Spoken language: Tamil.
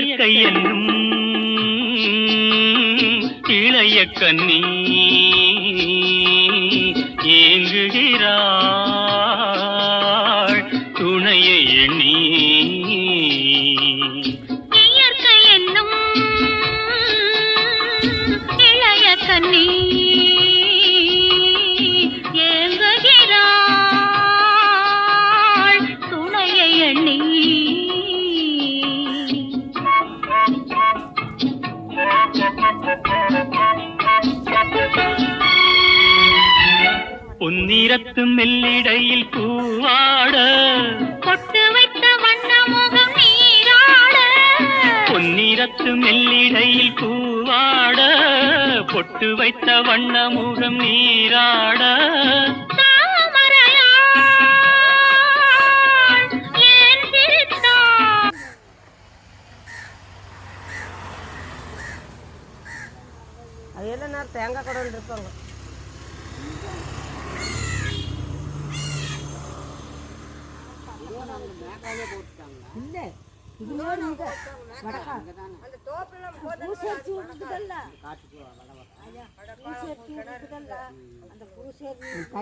இயற்கை என்னும் இளைய கன்னி ஏங்குகிறாள் துணையை எண்ணி. இயற்கை என்னும் இளைய கன்னி ஏங்குகிறாள் துணையை எண்ணி. பொன்னிறத்து மெல்லிடையில் பூவாட பொட்டு வைத்த வண்ண முகம் நீராட. பொன்னிறத்து மெல்லிடையில் பூவாட பொட்டு வைத்த வண்ண முகம் நீராட. தாமரையாள் ஏன் சிரித்தாள்? அது எல்லாம் நேரம் தேங்காய் கடவுள் இருப்பாங்க. இல்லை இதோடு வடக்கா அந்த தோப்புல பூசேர்ச்சி விட்டுதல்ல அந்த பூசேர்ச்சி